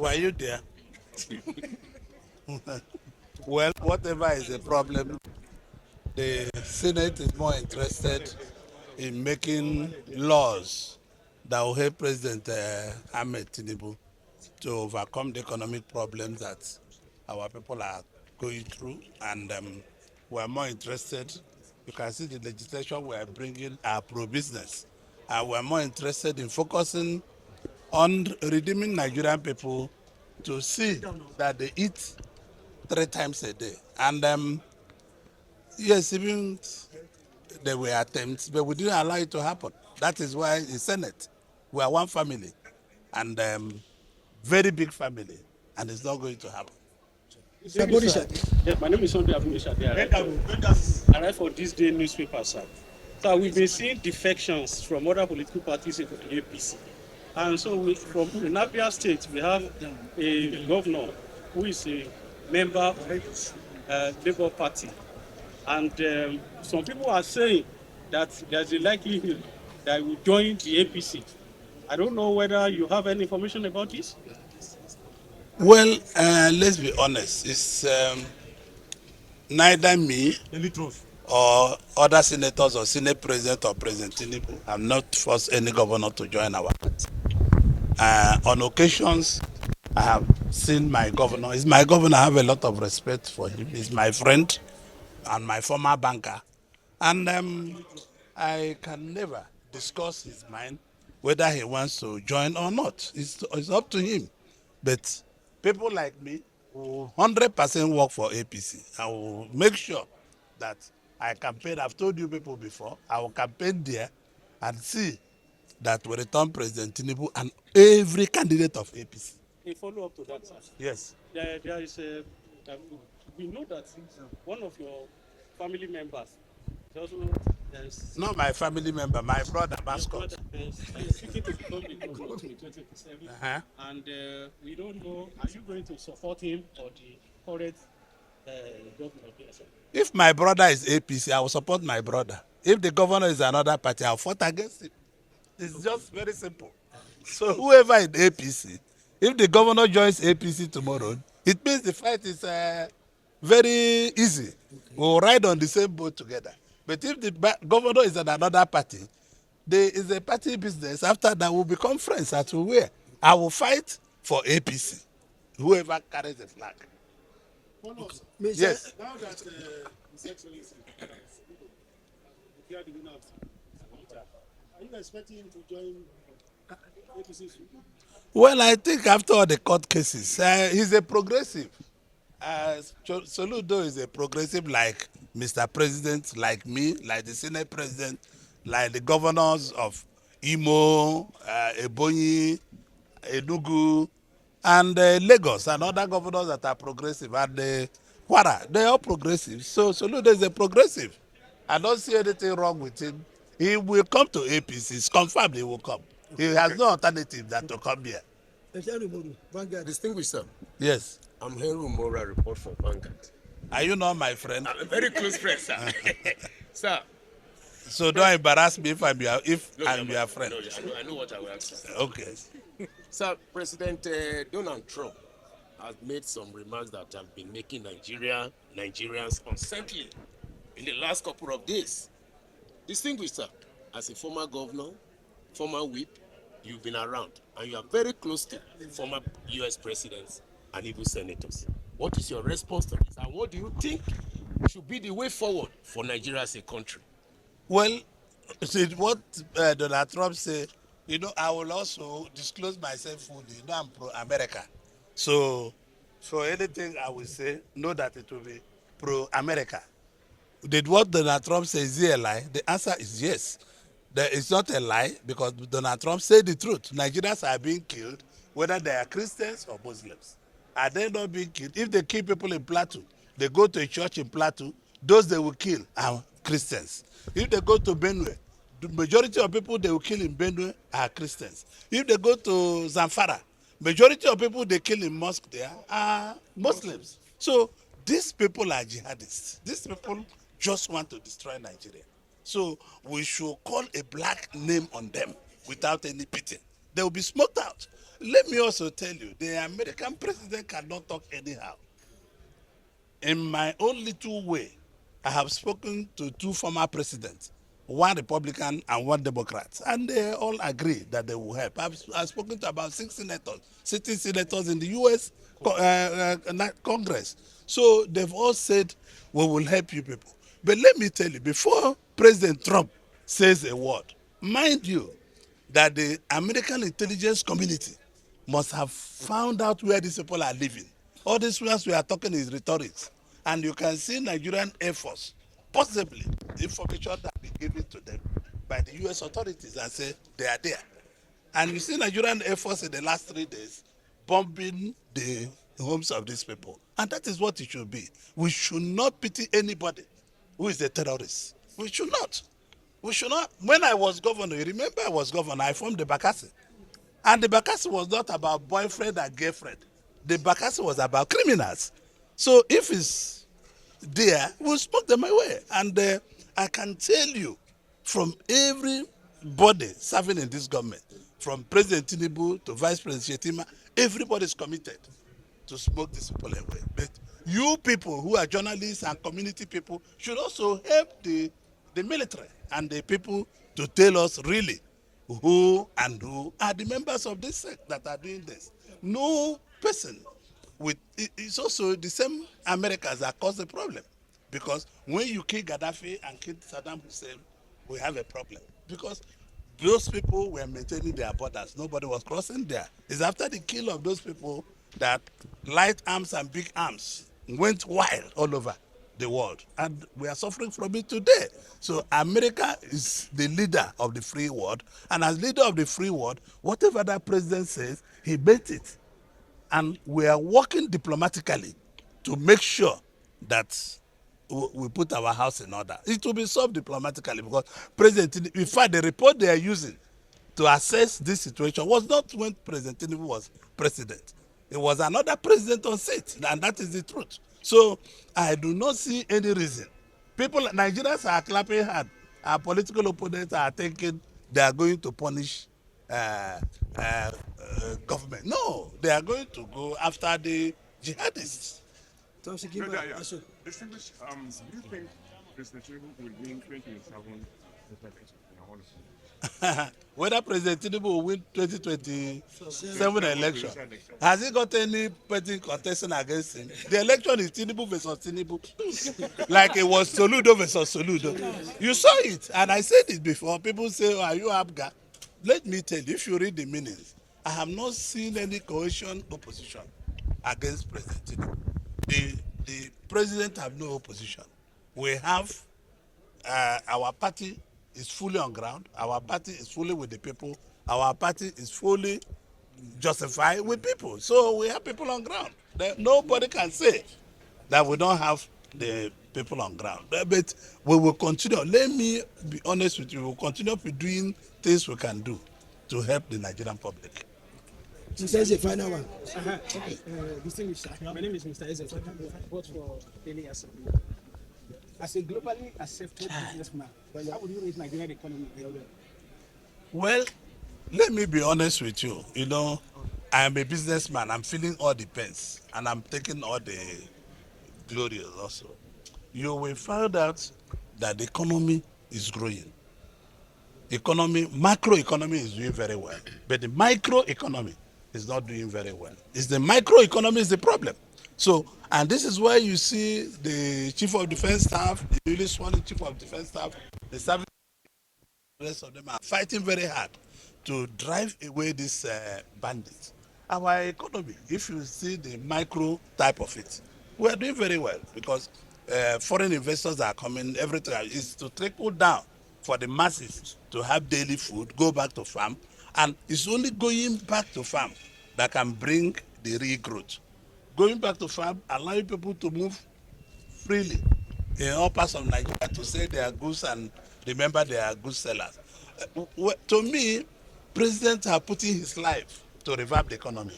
were you there? Well, whatever is the problem, the Senate is more interested in making laws that will help President Ahmed Tinubu to overcome the economic problems that our people are going through. And we're more interested, you can see the legislation we're bringing are pro-business. And we're more interested in focusing on redeeming Nigerian people to see that they eat 3 times a day. And yes, even there were attempts, but we didn't allow it to happen. That is why the Senate, we are one family, and very big family, and it's not going to happen. Yeah, my name is Sunday Abia. I write for this day newspaper, sir. So we've been seeing defections from other political parties into the APC. And so from in Abia State, we have a governor who is a member of Labour Party. And some people are saying that there's a likelihood that he will join the APC. I don't know whether you have any information about this. Well, let's be honest. It's neither me or other senators or Senate President or President Tinubu have not forced any governor to join our party. On occasions, I have seen my governor. He's my governor. I have a lot of respect for him. He's my friend and my former banker. And I can never discuss his mind whether he wants to join or not. It's up to him. But people like me will 100% work for APC. I will make sure that I campaign. I've told you people before, I will campaign there and see that we return President Tinubu and every candidate of APC. A follow up to that, sir. Yes. There is a. We know that one of your family members is also. Not my family member, my brother, mascot. Is seeking to become the governor in 2027. And we don't know, are you going to support him or the current governor? If my brother is APC, I will support my brother. If the governor is another party, I'll fight against him. It's just very simple. So whoever is APC, if the governor joins APC tomorrow, it means the fight is very easy. We'll ride on the same boat together. But if the governor is in another party, there is a party business. After that, we'll become friends at where I will fight for APC, whoever carries the flag. Yes. Now that His Excellency, declared the winner of are you expecting him to join APC soon? Well, I think after all the court cases, he's a progressive. Soludo is a progressive like Mr. President, like me, like the Senate President, like the governors of Imo, Ebonyi, Enugu, and Lagos, and other governors that are progressive, and Kwara, they're all progressive. So Soludo is a progressive. I don't see anything wrong with him. He will come to APC. It's confirmed he will come. He has no alternative than to come here. Distinguished sir. Yes. I'm Henry Mora, report from Vanguard. Are you not my friend? I'm a very close friend, sir. Sir. So don't embarrass me if I'm your friend. No, I know what I will ask, sir. Okay. Sir, President Donald Trump has made some remarks that have been making Nigerians unsettling in the last couple of days. Distinguished sir, as a former governor, former whip, you've been around and you are very close to former US presidents and even senators. What is your response to this and what do you think should be the way forward for Nigeria as a country? Well, what Donald Trump said, I will also disclose myself fully. I'm pro-America. So for anything I will say, know that it will be pro-America. Did what Donald Trump say, is he a lie? The answer is yes. It's not a lie because Donald Trump said the truth. Nigerians are being killed, whether they are Christians or Muslims. Are they not being killed? If they kill people in Plateau, they go to a church in Plateau, those they will kill are Christians. If they go to Benue, the majority of people they will kill in Benue are Christians. If they go to Zamfara, majority of people they kill in mosque there are Muslims. So these people are jihadists. These people just want to destroy Nigeria. So we should call a black name on them without any pity. They will be smoked out. Let me also tell you, the American president cannot talk anyhow. In my own little way, I have spoken to two former presidents, one Republican and one Democrat, and they all agree that they will help. I've spoken to about 6 senators, sitting senators in the U.S. Congress. So they've all said, we will help you people. But let me tell you, before President Trump says a word, mind you, that the American intelligence community must have found out where these people are living. All these ones we are talking is rhetorics. And you can see Nigerian Air Force, possibly the information that be given to them by the US authorities and say they are there. And you see Nigerian Air Force in the last 3 days bombing the homes of these people. And that is what it should be. We should not pity anybody who is a terrorist. We should not. We should not. When I was governor, you remember I was governor, I formed the Bakassi. And the Bakassi was not about boyfriend and girlfriend. The Bakassi was about criminals. So if it's there, we'll smoke them away. And I can tell you, from everybody serving in this government, from President Tinubu to Vice President Shetima, everybody is committed to smoke these people away. But you people who are journalists and community people should also help the military and the people to tell us really who are the members of this sect that are doing this. No person it's also the same Americans that caused the problem. Because when you kill Gaddafi and kill Saddam Hussein, we have a problem. Because those people were maintaining their borders. Nobody was crossing there. It's after the kill of those people that light arms and big arms went wild all over the world. And we are suffering from it today. So America is the leader of the free world. And as leader of the free world, whatever that president says, he meant it. And we are working diplomatically to make sure that we put our house in order. It will be solved diplomatically because President, in fact, the report they are using to assess this situation was not when President Tinubu was president. It was another president on seat, and that is the truth. So I do not see any reason. People, Nigerians are clapping hard. Our political opponents are thinking they are going to punish government. No, they are going to go after the jihadists. Distinguished, do you think President Tinubu will win 2027 election? Whether President Tinubu will win 2027 election, has he got any petty contesting against him? The election is Tinubu versus Tinubu, like it was Soludo versus Soludo. You saw it, and I said it before. People say, "Oh, are you Abga?" Let me tell you, if you read the meanings, I have not seen any coalition opposition against President Tinubu. The president have no opposition. We have our party is fully on ground. Our party is fully with the people. Our party is fully justified with people. So we have people on ground. Nobody can say that we don't have the people on ground. But we will continue. Let me be honest with you. We will continue doing things we can do to help the Nigerian public. This is the final one. Okay. Distinguished, my name is Mr. Eze. I vote for Daily Assembly. As a globally accepted businessman, how would you rate Nigerian economy? Well, let me be honest with you. You know, I am a businessman. I'm feeling all the pains, and I'm taking all the glory also. You will find out that the economy is growing. Macroeconomy is doing very well, but the microeconomy is not doing very well. It's the microeconomy is the problem. So, and this is why you see the Chief of Defense Staff, the newly sworn Chief of Defense Staff, the service, the rest of them are fighting very hard to drive away these bandits. Our economy, if you see the micro type of it, we are doing very well because foreign investors are coming. Everything is to trickle down for the masses to have daily food, go back to farm, and it's only going back to farm that can bring the real growth. Going back to farm, allowing people to move freely in all parts of Nigeria to sell their goods and remember they are good sellers. To me, presidents are putting his life to revive the economy.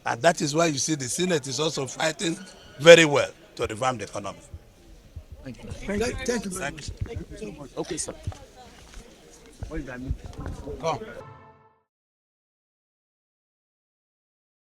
And that is why you see the Senate is also fighting very well to revive the economy. Thank you. Okay, sir. Come.